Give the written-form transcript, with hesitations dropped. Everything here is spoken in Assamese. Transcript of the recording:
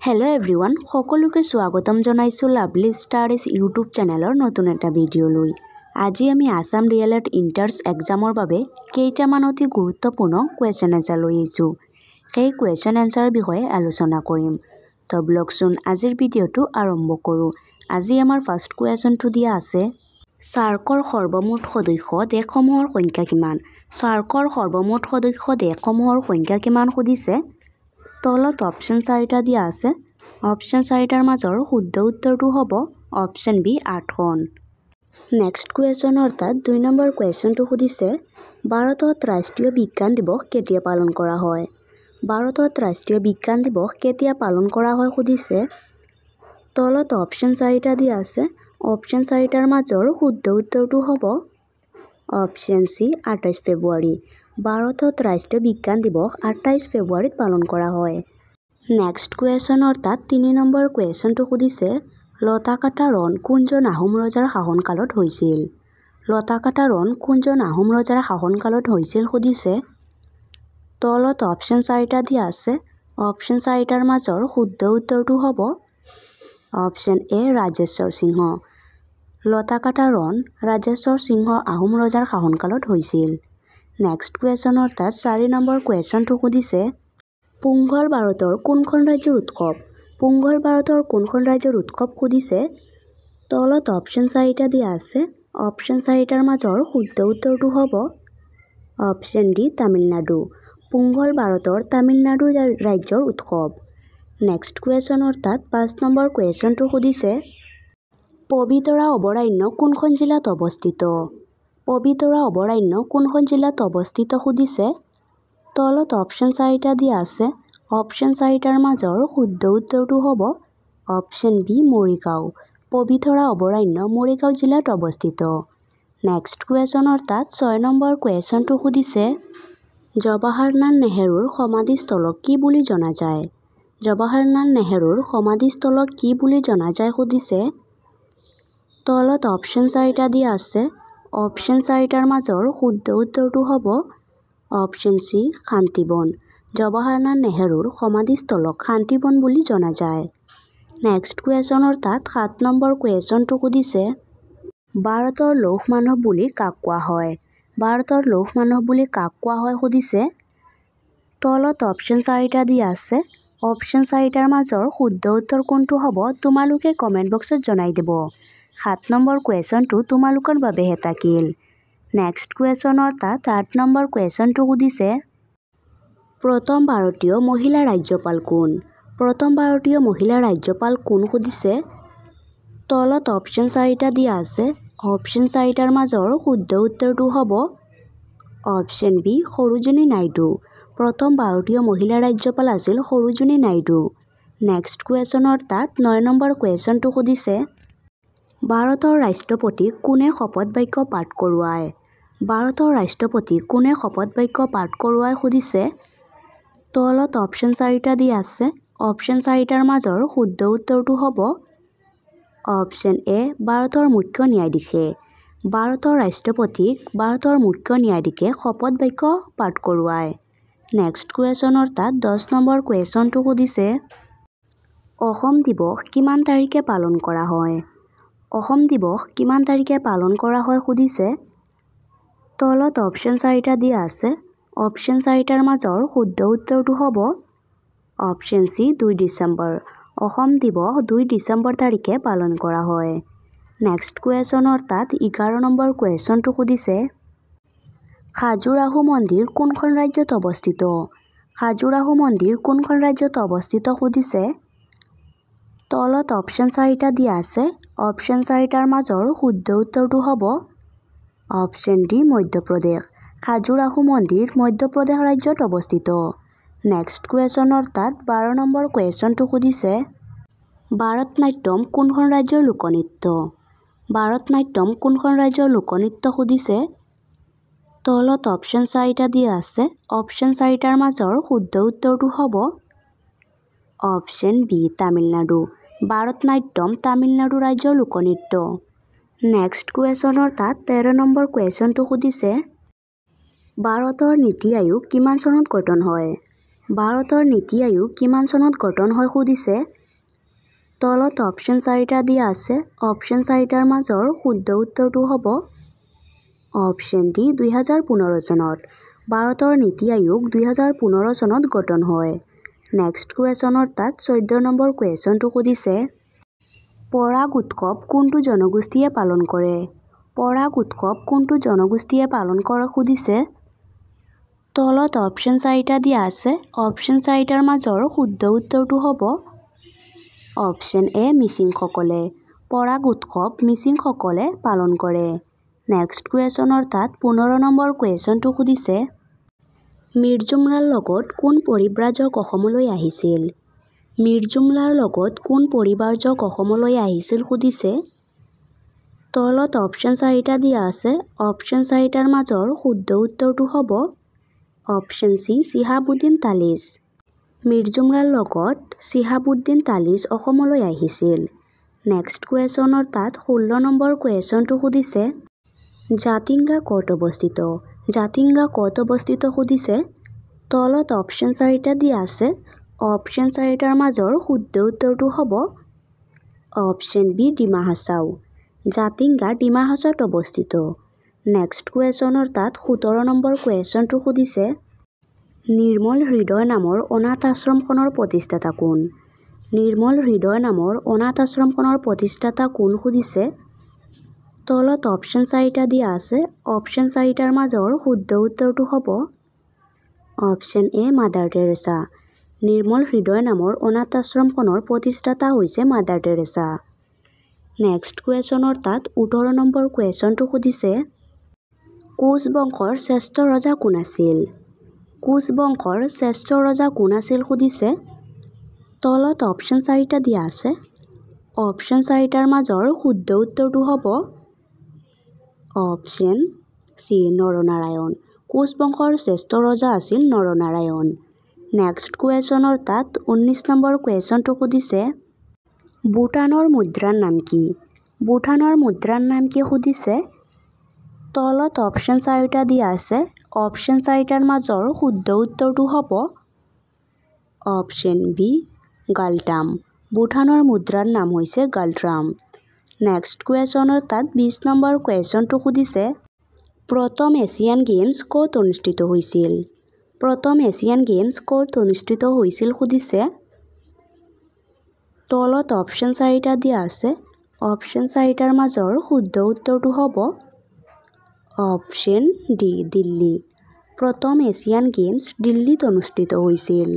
হেল্ল' এভৰিৱান, সকলোকে স্বাগতম জনাইছোঁ লাভলি ষ্টাডিজ ইউটিউব চেনেলৰ নতুন এটা ভিডিঅ'লৈ। আজি আমি আসাম ডিএলএড ইণ্টাৰ্ছ এক্সামৰ বাবে কেইটামান অতি গুৰুত্বপূৰ্ণ কুৱেশ্যন এনচাৰ লৈ আহিছোঁ। সেই কুৱেশ্যন এনচাৰৰ বিষয়ে আলোচনা কৰিম। তো ব্লগচোন আজিৰ ভিডিঅ'টো আৰম্ভ কৰোঁ। আজি আমাৰ ফাৰ্ষ্ট কুৱেশ্যনটো দিয়া আছে, চাৰ্কৰ সৰ্বমুঠ সদস্য দেশসমূহৰ সংখ্যা কিমান? চাৰ্কৰ সৰ্বমুঠ সদস্য দেশসমূহৰ সংখ্যা কিমান সুধিছে। তলত অপশ্যন 4টা দিয়া আছে। অপশ্যন 4টাৰ মাজৰ শুদ্ধ উত্তৰটো হ'ব অপশ্যন বি 8খন। নেক্সট কুৱেশ্যন অৰ্থাৎ 2 নম্বৰ কুৱেশ্যনটো সুধিছে, ভাৰতত ৰাষ্ট্ৰীয় বিজ্ঞান দিৱস কেতিয়া পালন কৰা হয়? ভাৰতত ৰাষ্ট্ৰীয় বিজ্ঞান দিৱস কেতিয়া পালন কৰা হয় সুধিছে। তলত অপশ্যন 4টা দিয়া আছে। অপশ্যন 4টাৰ মাজৰ শুদ্ধ উত্তৰটো হ'ব অপশ্যন চি 28 ফেব্ৰুৱাৰী। ভাৰতত ৰাষ্ট্ৰীয় বিজ্ঞান দিৱস 28 ফেব্ৰুৱাৰীত পালন কৰা হয়। নেক্সট কুৱেশ্যন অৰ্থাৎ 3 নম্বৰ কুৱেশ্যনটো সুধিছে, লতাকাটা ৰণ কোনজন আহোম ৰজাৰ শাসনকালত হৈছিল? লতাকাটা ৰণ কোনজন আহোম ৰজাৰ শাসনকালত হৈছিল সুধিছে। তলত অপশ্যন 4টা দিয়া আছে। অপশ্যন 4টাৰ মাজৰ শুদ্ধ উত্তৰটো হ'ব অপশ্যন এ ৰাজেশ্বৰ সিংহ। লতাকাটা ৰণ ৰাজেশ্বৰ সিংহ আহোম ৰজাৰ শাসনকালত হৈছিল। নেক্সট কুৱেশ্যন অৰ্থাৎ 4 নম্বৰ কুৱেশ্যনটো সুধিছে, পোংগল ভাৰতৰ কোনখন ৰাজ্যৰ উৎসৱ? পোংগল ভাৰতৰ কোনখন ৰাজ্যৰ উৎসৱ সুধিছে। তলত অপশ্যন 4টা দিয়া আছে। অপশ্যন 4টাৰ মাজৰ শুদ্ধ উত্তৰটো হ'ব অপশ্যন ডি তামিলনাডু। পোংগল ভাৰতৰ তামিলনাডু ৰাজ্যৰ উৎসৱ। নেক্সট কুৱেশ্যন অৰ্থাৎ 5 নম্বৰ কুৱেশ্যনটো সুধিছে, পবিতৰা অভয়াৰণ্য কোনখন জিলাত অৱস্থিত? পবিতৰা অভয়াৰণ্য কোনখন জিলাত অৱস্থিত সুধিছে। তলত অপশ্যন 4টা দিয়া আছে। অপশ্যন 4টাৰ মাজৰ শুদ্ধ উত্তৰটো হ'ব অপশ্যন বি মৰিগাঁও। পবিতৰা অভয়াৰণ্য মৰিগাঁও জিলাত অৱস্থিত। নেক্সট কুৱেশ্যন অৰ্থাৎ 6 নম্বৰ কুৱেশ্যনটো সুধিছে, জৱাহৰলাল নেহৰুৰ সমাধিস্থলক কি বুলি জনা যায়? জৱাহৰলাল নেহৰুৰ সমাধিস্থলক কি বুলি জনা যায় সুধিছে। তলত অপশ্যন 4টা দিয়া আছে। অপশ্যন 4টাৰ মাজৰ শুদ্ধ উত্তৰটো হ'ব অপশ্যন চি শান্তিবন। জৱাহৰলাল নেহৰুৰ সমাধিস্থলক শান্তিবন বুলি জনা যায়। নেক্সট কুৱেশ্যন অৰ্থাৎ 7 নম্বৰ কুৱেশ্যনটো সুধিছে, ভাৰতৰ লৌহ মানৱ বুলি কাক কোৱা হয়? ভাৰতৰ লৌহ মানৱ বুলি কাক কোৱা হয় সুধিছে। তলত অপশ্যন 4টা দিয়া আছে। অপশ্যন 4টাৰ মাজৰ শুদ্ধ উত্তৰ কোনটো হ'ব তোমালোকে কমেণ্ট বক্সত জনাই দিব। 7 নম্বৰ কুৱেশ্যনটো তোমালোকৰ বাবেহে থাকিল। নেক্সট কুৱেশ্যন অৰ্থাৎ 8 নম্বৰ কুৱেশ্যনটো সুধিছে, প্ৰথম ভাৰতীয় মহিলা ৰাজ্যপাল কোন? প্ৰথম ভাৰতীয় মহিলা ৰাজ্যপাল কোন সুধিছে। তলত অপশ্যন 4টা দিয়া আছে। অপশ্যন 4টাৰ মাজৰ শুদ্ধ উত্তৰটো হ'ব অপশ্যন বি সৰোজিনী নাইডু। প্ৰথম ভাৰতীয় মহিলা ৰাজ্যপাল আছিল সৰোজিনী নাইডু। নেক্সট কুৱেশ্যন অৰ্থাৎ 9 নম্বৰ কুৱেশ্যনটো সুধিছে, ভাৰতৰ ৰাষ্ট্ৰপতিক কোনে শপত বাক্য পাঠ কৰোৱায়? ভাৰতৰ ৰাষ্ট্ৰপতিক কোনে শপত বাক্য পাঠ কৰোৱায় সুধিছে। তলত অপশ্যন 4টা দিয়া আছে। অপশ্যন 4টাৰ মাজৰ শুদ্ধ উত্তৰটো হ'ব অপশ্যন এ ভাৰতৰ মুখ্য ন্যায়াধীশে। ভাৰতৰ ৰাষ্ট্ৰপতিক ভাৰতৰ মুখ্য ন্যায়াধীশে শপত বাক্য পাঠ কৰোৱায়। নেক্সট কুৱেশ্যন অৰ্থাৎ 10 নম্বৰ কুৱেশ্যনটো সুধিছে, অসম দিৱস কিমান তাৰিখে পালন কৰা হয়? অসম দিৱস কিমান তাৰিখে পালন কৰা হয় সুধিছে। তলত অপশ্যন 4টা দিয়া আছে। অপশ্যন 4টাৰ মাজৰ শুদ্ধ উত্তৰটো হ'ব অপশ্যন চি 2 ডিচেম্বৰ। অসম দিৱস 2 ডিচেম্বৰ তাৰিখে পালন কৰা হয়। নেক্সট কুৱেশ্যন অৰ্থাৎ 11 নম্বৰ কুৱেশ্যনটো সুধিছে, খাজুৰাহো মন্দিৰ কোনখন ৰাজ্যত অৱস্থিত? খাজুৰাহো মন্দিৰ কোনখন ৰাজ্যত অৱস্থিত সুধিছে। তলত অপশ্যন 4টা দিয়া আছে। অপশ্যন 4টাৰ মাজৰ শুদ্ধ উত্তৰটো হ'ব অপশ্যন ডি মধ্যপ্ৰদেশ। খাজুৰাহো মন্দিৰ মধ্যপ্ৰদেশ ৰাজ্যত অৱস্থিত। নেক্সট কুৱেশ্যন অৰ্থাৎ 12 নম্বৰ কুৱেশ্যনটো সুধিছে, ভাৰত নাট্যম কোনখন ৰাজ্যৰ লোকনৃত্য? ভাৰত নাট্যম কোনখন ৰাজ্যৰ লোকনৃত্য সুধিছে। তলত অপশ্যন 4টা দিয়া আছে। অপশ্যন 4টাৰ মাজৰ শুদ্ধ উত্তৰটো হ'ব অপশ্যন বি তামিলনাডু। ভাৰত নাট্যম তামিলনাডু ৰাজ্যৰ লোকনৃত্য। নেক্সট কুৱেশ্যন অৰ্থাৎ 13 নম্বৰ কুৱেশ্যনটো সুধিছে, ভাৰতৰ নীতি আয়োগ কিমান চনত গঠন হয়? ভাৰতৰ নীতি আয়োগ কিমান চনত গঠন হয় সুধিছে। তলত অপশ্যন 4টা দিয়া আছে। অপশ্যন 4টাৰ মাজৰ শুদ্ধ উত্তৰটো হ'ব অপশ্যন ডি 2015 চনত। ভাৰতৰ নীতি আয়োগ 2015 চনত গঠন হয়। নেক্সট কুৱেশ্যনৰ তাত 14 নম্বৰ কুৱেশ্যনটো সুধিছে। পৰাগ উৎসৱ কোনটো জনগোষ্ঠীয়ে পালন কৰে? পৰাগ উৎসৱ কোনটো জনগোষ্ঠীয়ে পালন কৰে সুধিছে। তলত অপশ্যন 4টা দিয়া আছে। অপশ্যন 4টাৰ মাজৰ শুদ্ধ উত্তৰটো হ'ব অপশ্যন এ মিচিংসকলে। পৰাগ উৎসৱ মিচিংসকলে পালন কৰে। নেক্সট কুৱেশ্যনৰ তাত 15 নম্বৰ কুৱেশ্যনটো সুধিছে। মীৰ জুমলাৰ লগত কোন পৰিব্ৰাজক অসমলৈ আহিছিল? মীৰ জুমলাৰ লগত কোন পৰিব্ৰাজক অসমলৈ আহিছিল সুধিছে। তলত অপশ্যন 4টা দিয়া আছে। অপশ্যন 4টাৰ মাজৰ শুদ্ধ উত্তৰটো হ'ব অপশ্যন চি চিহাবুদ্দিন তালিচ। মীৰ জুমলাৰ লগত চিহাবুদ্দিন তালিচ অসমলৈ আহিছিল। নেক্সট কুৱেশ্যনৰ তাত 16 নম্বৰ কুৱেশ্যনটো সুধিছে। জাতিংগা ক'ত অৱস্থিত? জাতিংগা ক'ত অৱস্থিত সুধিছে। তলত অপশ্যন 4টা দিয়া আছে। অপশ্যন 4টাৰ মাজৰ শুদ্ধ উত্তৰটো হ'ব অপশ্যন বি ডিমা হাছাও। জাতিংগা ডিমা হাছাওত অৱস্থিত। নেক্সট কুৱেশ্যনৰ তাত 17 নম্বৰ কুৱেশ্যনটো সুধিছে। নিৰ্মল হৃদয় নামৰ অনাথ আশ্ৰমখনৰ প্ৰতিষ্ঠাতা কোন? নিৰ্মল হৃদয় নামৰ অনাথ আশ্ৰমখনৰ প্ৰতিষ্ঠাতা কোন সুধিছে। তলত অপশ্যন 4টা দিয়া আছে। অপশ্যন 4টাৰ মাজৰ শুদ্ধ উত্তৰটো হ'ব অপশ্যন এ মাদাৰ টেৰেছা। নিৰ্মল হৃদয় নামৰ অনাথ আশ্ৰমখনৰ প্ৰতিষ্ঠাতা হৈছে মাদাৰ টেৰেছা। নেক্সট কুৱেশ্যনৰ তাত 18 নম্বৰ কুৱেশ্যনটো সুধিছে। কোচ বংশৰ শ্ৰেষ্ঠ ৰজা কোন আছিল? কোচ বংশৰ শ্ৰেষ্ঠ ৰজা কোন আছিল সুধিছে। তলত অপশ্যন 4টা দিয়া আছে। অপশ্যন 4টাৰ মাজৰ শুদ্ধ উত্তৰটো হ'ব অপশ্যন চি নৰনাৰায়ণ। কোচ বংশৰ শ্ৰেষ্ঠ ৰজা আছিল নৰনাৰায়ণ। নেক্সট কুৱেশ্যনৰ তাত 19 নম্বৰ কুৱেশ্যনটো সুধিছে। ভূটানৰ মুদ্ৰাৰ নাম কি? ভূটানৰ মুদ্ৰাৰ নাম কি সুধিছে। তলত অপশ্যন 4টা দিয়া আছে। অপশ্যন 4টাৰ মাজৰ শুদ্ধ উত্তৰটো হ'ব অপশ্যন বি গালটাম। ভূটানৰ মুদ্ৰাৰ নাম হৈছে গালট্ৰাম। নেক্সট কুৱেশ্যনৰ তাত 20 নম্বৰ কুৱেশ্যনটো সুধিছে। প্ৰথম এছিয়ান গেমছ ক'ত অনুষ্ঠিত হৈছিল? প্ৰথম এছিয়ান গেমছ ক'ত অনুষ্ঠিত হৈছিল সুধিছে। তলত অপশ্যন 4টা দিয়া আছে। অপশ্যন 4টাৰ মাজৰ শুদ্ধ উত্তৰটো হ'ব অপশ্যন ডি দিল্লী। প্ৰথম এছিয়ান গেমছ দিল্লীত অনুষ্ঠিত হৈছিল।